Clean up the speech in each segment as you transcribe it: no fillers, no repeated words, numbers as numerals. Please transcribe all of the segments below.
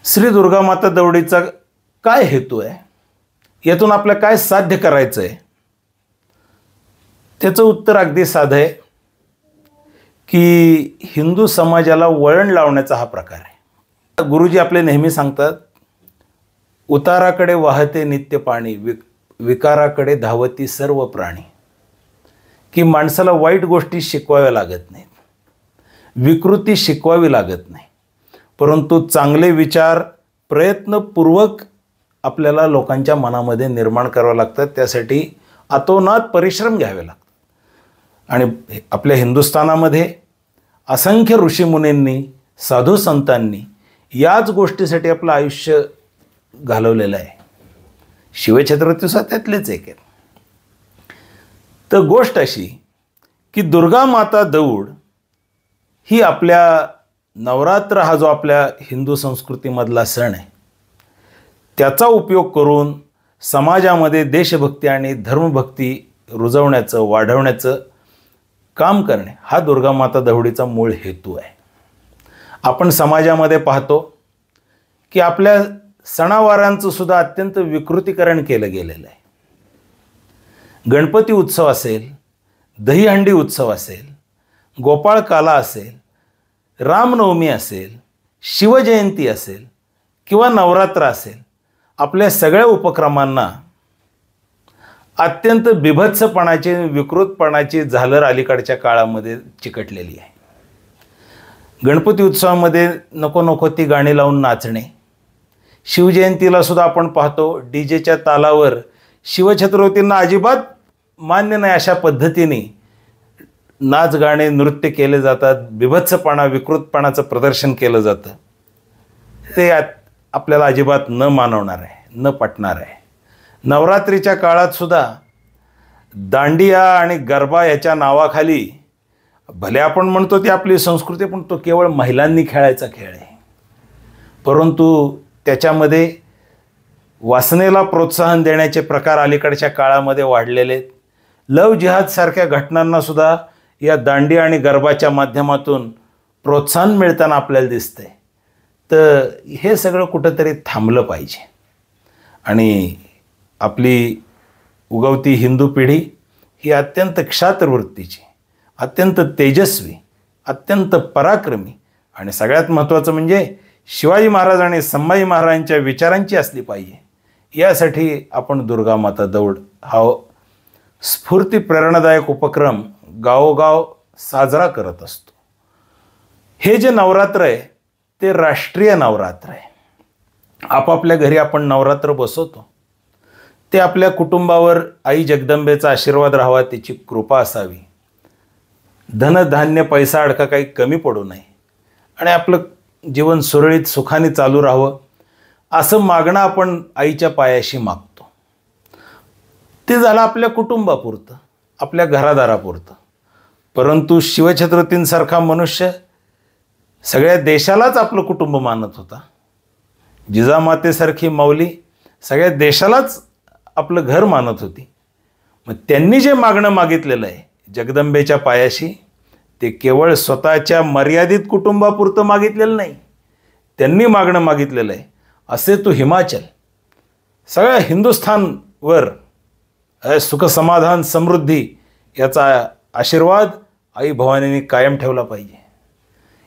श्री दुर्गा माता दौडीचा काय हेतू आहे, यातून आपल्याला काय साध्य करायचं आहे, त्याचं उत्तर अगदी साधं आहे की हिंदू समाजाला वळण लावण्याचा हा प्रकार आहे. गुरुजी आपले नेहमी सांगतात, उताराकडे वाहते नित्य पाणी, विकाराकडे धावती सर्व प्राणी. की माणसाला वाईट गोष्टी शिकवाव्या लागत नाहीत, विकृती शिकवावी लागत नाही, परंतु चांगले विचार प्रयत्नपूर्वक आपल्याला लोकांच्या मनामध्ये निर्माण करावे लागतात. त्यासाठी अतोनात परिश्रम घ्यावे लागतात. आणि आपल्या हिंदुस्थानामध्ये असंख्य ऋषीमुनींनी, साधू संतांनी याच गोष्टीसाठी आपलं आयुष्य घालवलेलं आहे. शिवछत्रपतीसुद्धा त्यातलेच एक आहेत. तर गोष्ट अशी की दुर्गा माता दौड ही आपल्या नवरात्र हा जो आपल्या हिंदू संस्कृतीमधला सण आहे, त्याचा उपयोग करून समाजामध्ये देशभक्ती आणि धर्मभक्ती रुजवण्याचं, वाढवण्याचं काम करणे हा दुर्गा माता दौडीचा मूळ हेतू आहे. आपण समाजामध्ये पाहतो की आपल्या सणावारांचं सुद्धा अत्यंत विकृतीकरण केलं गेलेलं आहे. गणपती उत्सव असेल, दहीहंडी उत्सव असेल, गोपाळकाला असेल, रामनवमी असेल, शिवजयंती असेल किंवा नवरात्र असेल, आपल्या सगळ्या उपक्रमांना अत्यंत बिभत्सपणाची, विकृतपणाची झालर अलीकडच्या काळामध्ये चिकटलेली आहे. गणपती उत्सवामध्ये नको नको ती गाणी लावून नाचणे, शिवजयंतीला सुद्धा आपण पाहतो डीजेच्या तालावर शिवछत्रपतींना अजिबात मान्य नाही अशा पद्धतीने नाच गाणे नृत्य केले जातात, बिभत्सपणा, विकृतपणाचं प्रदर्शन केलं जातं. ते आपल्याला अजिबात न मानवणार आहे, न पटणार आहे. नवरात्रीच्या काळात सुद्धा दांडिया आणि गरबा याच्या नावाखाली भले आपण म्हणतो ती आपली संस्कृती, पण तो केवळ महिलांनी खेळायचा खेळ आहे. परंतु त्याच्यामध्ये वासनेला प्रोत्साहन देण्याचे प्रकार अलीकडच्या काळामध्ये वाढलेले आहेत. लव जिहादसारख्या घटनांनासुद्धा या दांडिया आणि गरबाच्या माध्यमातून प्रोत्साहन मिळताना आपल्याला दिसतंय. तर हे सगळं कुठंतरी थांबलं पाहिजे. आणि आपली उगवती हिंदू पिढी ही अत्यंत क्षात्रवृत्तीची, अत्यंत तेजस्वी, अत्यंत पराक्रमी आणि सगळ्यात महत्त्वाचं म्हणजे शिवाजी महाराज आणि संभाजी महाराजांच्या विचारांची असली पाहिजे. यासाठी आपण दुर्गा माता दौड हा स्फूर्ती प्रेरणादायक उपक्रम गावोगाव साजरा करत असतो. हे जे नवरात्र आहे ते राष्ट्रीय नवरात्र आहे. आपापल्या घरी आपण नवरात्र बसवतो, ते आपल्या कुटुंबावर आई जगदंबेचा आशीर्वाद राहावा, तिची कृपा असावी, धनधान्य पैसा अडका काही कमी पडू नये आणि आपलं जीवन सुरळीत सुखाने चालू राहावं असं मागणं आपण आईच्या पायाशी मागतो. ते झालं आपल्या कुटुंबापुरतं, आपल्या घरादारापुरतं. परंतु शिवछत्रपतींसारखा मनुष्य सगळ्या देशालाच आपलं कुटुंब मानत होता. जिजामातेसारखी माऊली सगळ्या देशालाच आपलं घर मानत होती. मग त्यांनी जे मागणं मागितलेलं आहे जगदंबेच्या पायाशी, ते केवळ स्वतःच्या मर्यादित कुटुंबापुरतं मागितलेलं नाही. त्यांनी मागणं मागितलेलं आहे, असे तू हिमाचल, सगळ्या हिंदुस्थानवर सुख समाधान समृद्धी याचा आशीर्वाद आई भवानीने कायम ठेवला पाहिजे.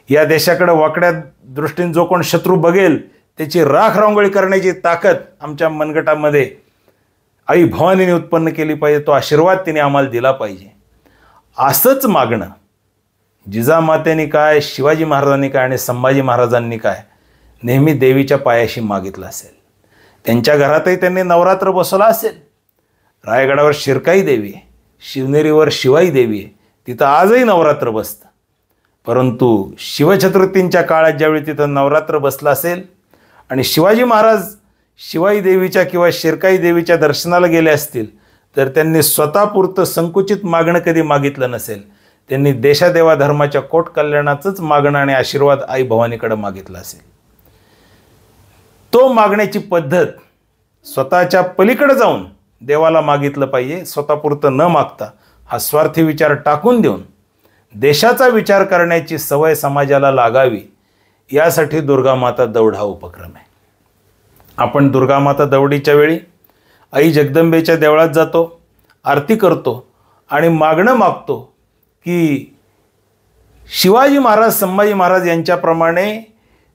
या देशाकडे वाकड्या दृष्टीने जो कोण शत्रू बघेल त्याची राख रांगोळी करण्याची ताकद आमच्या मनगटामध्ये आई भवानीने उत्पन्न केली पाहिजे. तो आशीर्वाद तिने आम्हाला दिला पाहिजे. असंच मागणं जिजामातेनी काय, शिवाजी महाराजांनी काय आणि संभाजी महाराजांनी काय नेहमी देवीच्या पायाशी मागितलं असेल. त्यांच्या घरातही त्यांनी नवरात्र बसवला असेल. रायगडावर शिरकाई देवी आहे, शिवनेरीवर शिवाई देवी आहे, तिथं आजही नवरात्र बसतं. परंतु शिवछत्रपतींच्या काळात ज्यावेळी तिथं नवरात्र बसलं असेल आणि शिवाजी महाराज शिवाई देवीच्या किंवा शिरकाई देवीच्या दर्शनाला गेले असतील तर त्यांनी स्वतःपुरतं संकुचित मागणं कधी मागितलं नसेल. त्यांनी देशादेवा धर्माच्या कोट कल्याणाचंच मागणं आणि आशीर्वाद आई भवानीकडे मागितला असेल. तो मागण्याची पद्धत स्वतःच्या पलीकडे जाऊन देवाला मागितलं पाहिजे. स्वतःपुरतं न मागता हा स्वार्थी विचार टाकून देऊन देशाचा विचार करण्याची सवय समाजाला लागावी यासाठी दुर्गामाता दौड हा उपक्रम आहे. आपण दुर्गामाता दौडीच्या वेळी आई जगदंबेच्या देवळात जातो, आरती करतो आणि मागणं मागतो की शिवाजी महाराज, संभाजी महाराज यांच्याप्रमाणे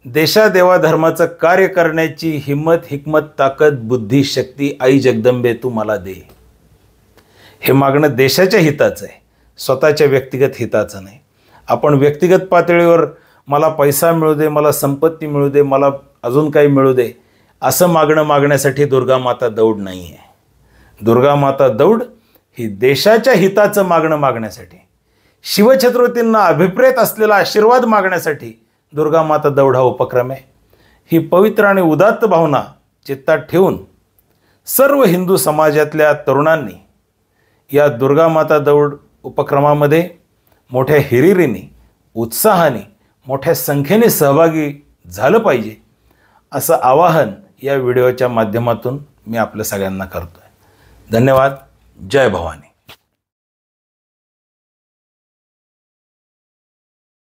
देशादेवाधर्माचं कार्य करण्याची हिम्मत, हिकमत, ताकद, बुद्धी, शक्ती आई जगदंबे तू मला दे. हे मागणं देशाच्या हिताचं आहे, स्वतःच्या व्यक्तिगत हिताचं नाही. आपण व्यक्तिगत पातळीवर मला पैसा मिळू दे, मला संपत्ती मिळू दे, मला अजून काही मिळू दे असं मागणं मागण्यासाठी दुर्गामाता दौड नाही आहे. दुर्गामाता दौड ही देशाच्या हिताचं मागणं मागण्यासाठी, शिवछत्रपतींना अभिप्रेत असलेला आशीर्वाद मागण्यासाठी दुर्गामाता दौड हा उपक्रम आहे. ही पवित्र आणि उदात्त भावना चित्तात ठेवून सर्व हिंदू समाजातल्या तरुणांनी या दुर्गामाता दौड उपक्रमामध्ये मोठ्या हिरिरीने, उत्साहाने, मोठ्या संख्येने सहभागी झालं पाहिजे असं आवाहन या व्हिडिओच्या माध्यमातून मी आपल्या सगळ्यांना करतो आहे. धन्यवाद. जय भवानी.